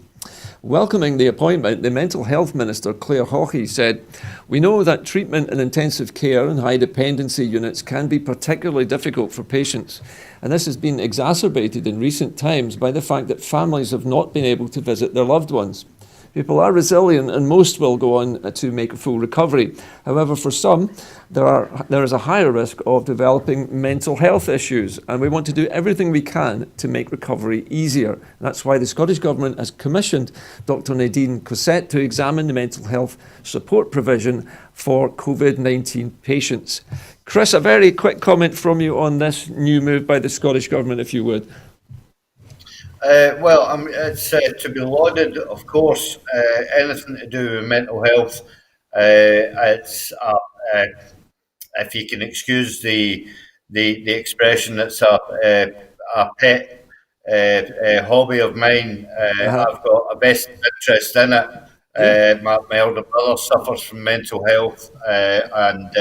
Welcoming the appointment, the Mental Health Minister, Claire Haughey, said, "We know that treatment in intensive care and high dependency units can be particularly difficult for patients, and this has been exacerbated in recent times by the fact that families have not been able to visit their loved ones. People are resilient and most will go on to make a full recovery. However, for some, there is a higher risk of developing mental health issues, and we want to do everything we can to make recovery easier. And that's why the Scottish Government has commissioned Dr. Nadine Cossette to examine the mental health support provision for COVID-19 patients." Chris, a very quick comment from you on this new move by the Scottish Government, if you would. It's to be lauded, of course. Anything to do with mental health, it's if you can excuse the expression, it's a pet hobby of mine. I've got a vested interest in it. My elder brother suffers from mental health, and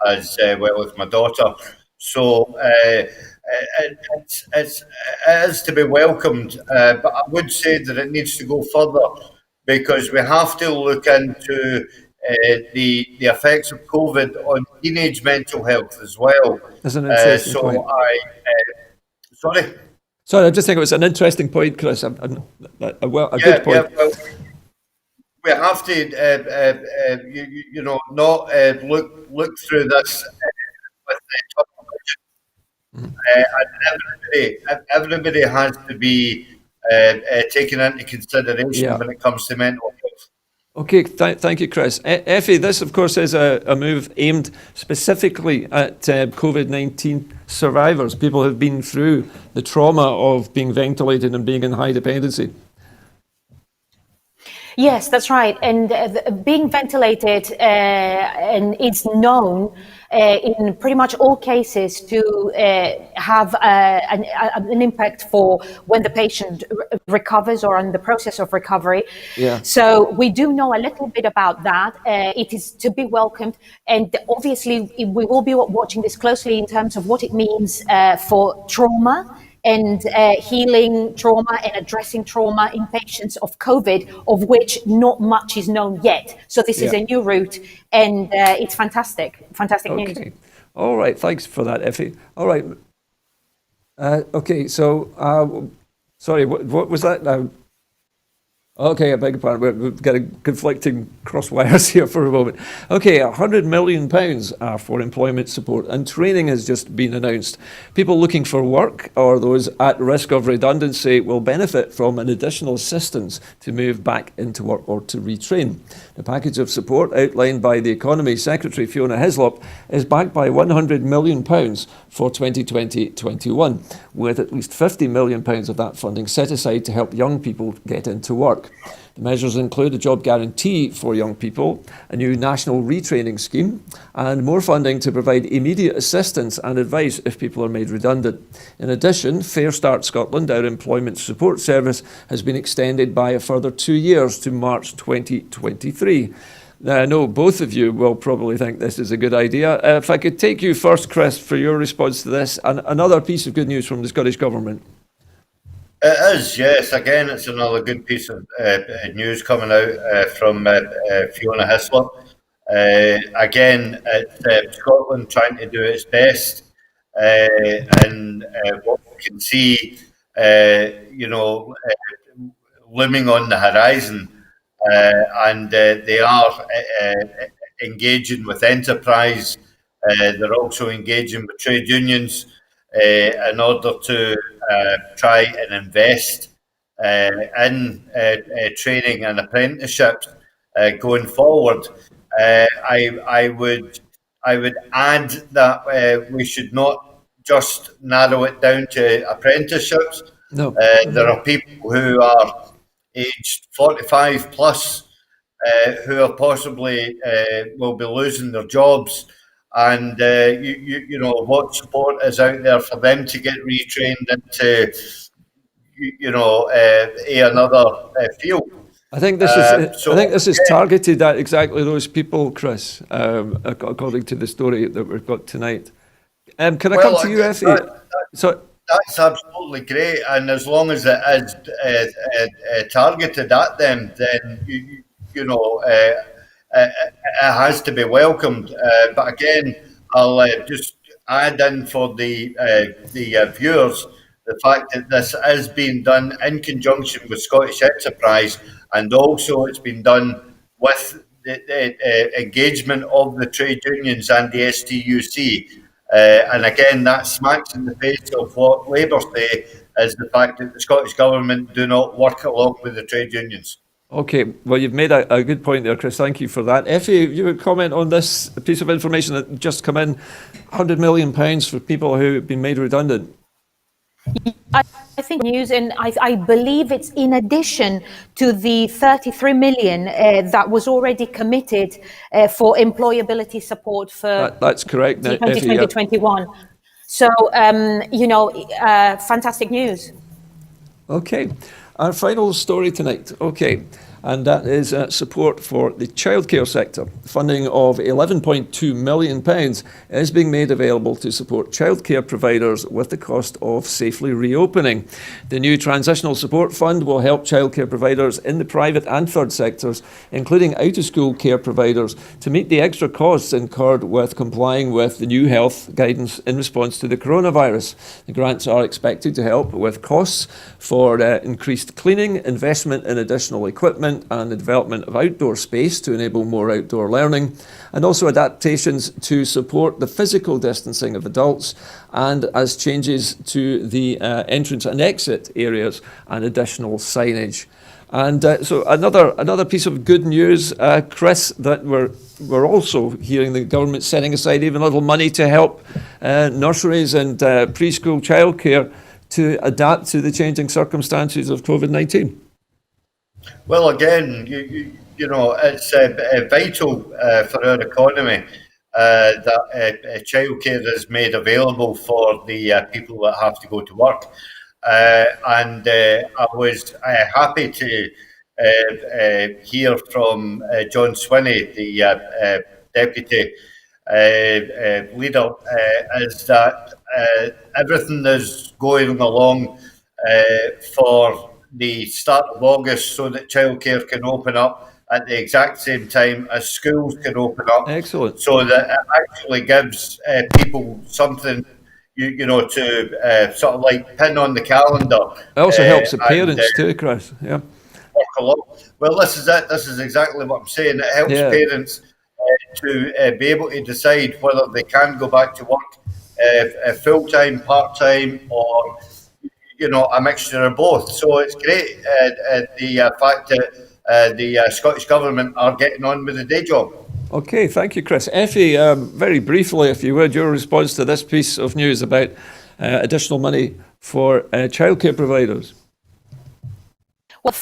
as well as my daughter. So it is to be welcomed, but I would say that it needs to go further, because we have to look into the effects of COVID on teenage mental health as well. That's an interesting point. Sorry, I just think it was an interesting point, Chris. A good point. Yeah, well, we have to, not look through this with the top. And everybody has to be taken into consideration when it comes to mental health. Okay, thank you, Chris. Effie, this, of course, is a move aimed specifically at COVID-19 survivors, people who have been through the trauma of being ventilated and being in high dependency. Yes, that's right. And being ventilated, and it's known in pretty much all cases to have an impact for when the patient recovers or in the process of recovery. Yeah. So we do know a little bit about that. It is to be welcomed. And obviously, we will be watching this closely in terms of what it means for trauma and healing trauma and addressing trauma in patients of COVID, of which not much is known yet. So this is a new route, and it's fantastic news. All right, thanks for that, Effie. All right. Okay, so, sorry, what was that now? Okay, I beg your pardon. We've got a conflicting cross wires here for a moment. Okay, £100 million for employment support, and training has just been announced. People looking for work or those at risk of redundancy will benefit from an additional assistance to move back into work or to retrain. The package of support outlined by the Economy Secretary Fiona Hislop is backed by £100 million for 2020-21, with at least £50 million of that funding set aside to help young people get into work. work. The measures include a job guarantee for young people, a new national retraining scheme, and more funding to provide immediate assistance and advice if people are made redundant. In addition, Fair Start Scotland, our employment support service, has been extended by a further 2 years to March 2023. Now, I know both of you will probably think this is a good idea. If I could take you first, Chris, for your response to this, and another piece of good news from the Scottish Government. It is, yes. Again, it's another good piece of news coming out from Fiona Hislop. Again, it's Scotland trying to do its best, and what we can see, looming on the horizon, and they are engaging with enterprise. They're also engaging with trade unions in order to try and invest in training and apprenticeships going forward. I would add that we should not just narrow it down to apprenticeships. No. There are people who are aged 45 plus who are possibly will be losing their jobs. And what support is out there for them to get retrained into another field. I think this is targeted at exactly those people, Chris, according to the story that we've got tonight. Can I come to you, Effie? That's absolutely great, and as long as it is targeted at them, then it has to be welcomed. But again, I'll just add in for the viewers the fact that this is being done in conjunction with Scottish Enterprise, and also it's been done with the engagement of the trade unions and the STUC. And again, that smacks in the face of what Labour say is the fact that the Scottish Government do not work along with the trade unions. Okay, well, you've made a good point there, Chris. Thank you for that. Effie, you would comment on this piece of information that just come in, £100 million for people who have been made redundant. I think news, and I believe it's in addition to the 33 million that was already committed for employability support for that's correct. 2020-21. So, fantastic news. Okay, our final story tonight. Okay, and that is support for the childcare sector. Funding of £11.2 million is being made available to support childcare providers with the cost of safely reopening. The new Transitional Support Fund will help childcare providers in the private and third sectors, including out-of-school care providers, to meet the extra costs incurred with complying with the new health guidance in response to the coronavirus. The grants are expected to help with costs for increased cleaning, investment in additional equipment, and the development of outdoor space to enable more outdoor learning, and also adaptations to support the physical distancing of adults, and as changes to the entrance and exit areas and additional signage. And so another piece of good news, Chris, that we're also hearing the government setting aside even a little money to help nurseries and preschool childcare to adapt to the changing circumstances of COVID-19. Well, again, it's vital for our economy that childcare is made available for the people that have to go to work. And I was happy to hear from John Swinney, the deputy leader, is that everything is going along for the start of August so that childcare can open up at the exact same time as schools can open up. Excellent. So that it actually gives people something, to sort of like pin on the calendar. It also helps the parents too, Chris. Yeah. Well, this is it. This is exactly what I'm saying. It helps parents to be able to decide whether they can go back to work full-time, part-time, or a mixture of both. So it's great the fact that the Scottish Government are getting on with the day job. Okay, thank you, Chris. Effie, very briefly, if you would, your response to this piece of news about additional money for childcare providers. Well,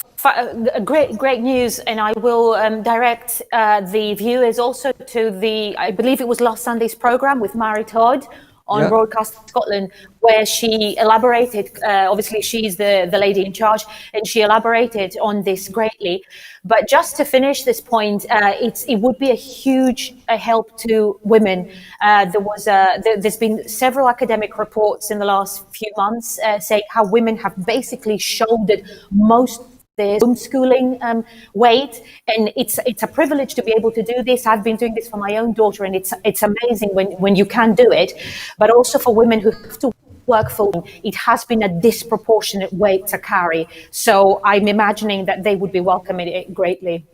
great news, and I will direct the viewers also to I believe it was last Sunday's programme with Mary Todd on Broadcast Scotland, where she elaborated, obviously she's the lady in charge, and she elaborated on this greatly. But just to finish this point, it would be a huge help to women. There's been several academic reports in the last few months saying how women have basically shouldered most the homeschooling weight, and it's a privilege to be able to do this. I've been doing this for my own daughter, and it's amazing when you can do it. But also for women who have to work full, it has been a disproportionate weight to carry. So I'm imagining that they would be welcoming it greatly.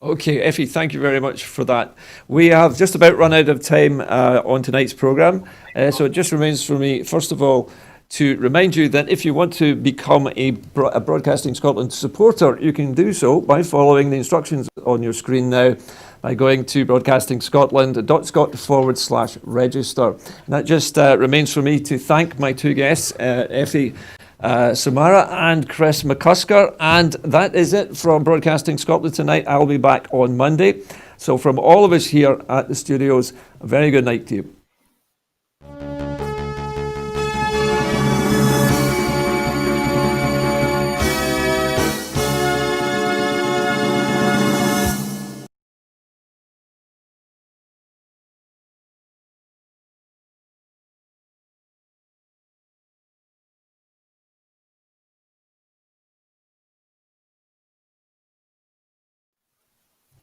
Okay, Effie, thank you very much for that. We have just about run out of time on tonight's programme, so it just remains for me, first of all, to remind you that if you want to become a Broadcasting Scotland supporter, you can do so by following the instructions on your screen now by going to broadcastingscotland.scot/register. And that just remains for me to thank my two guests, Effie Samara and Chris McCusker. And that is it from Broadcasting Scotland tonight. I'll be back on Monday. So from all of us here at the studios, a very good night to you.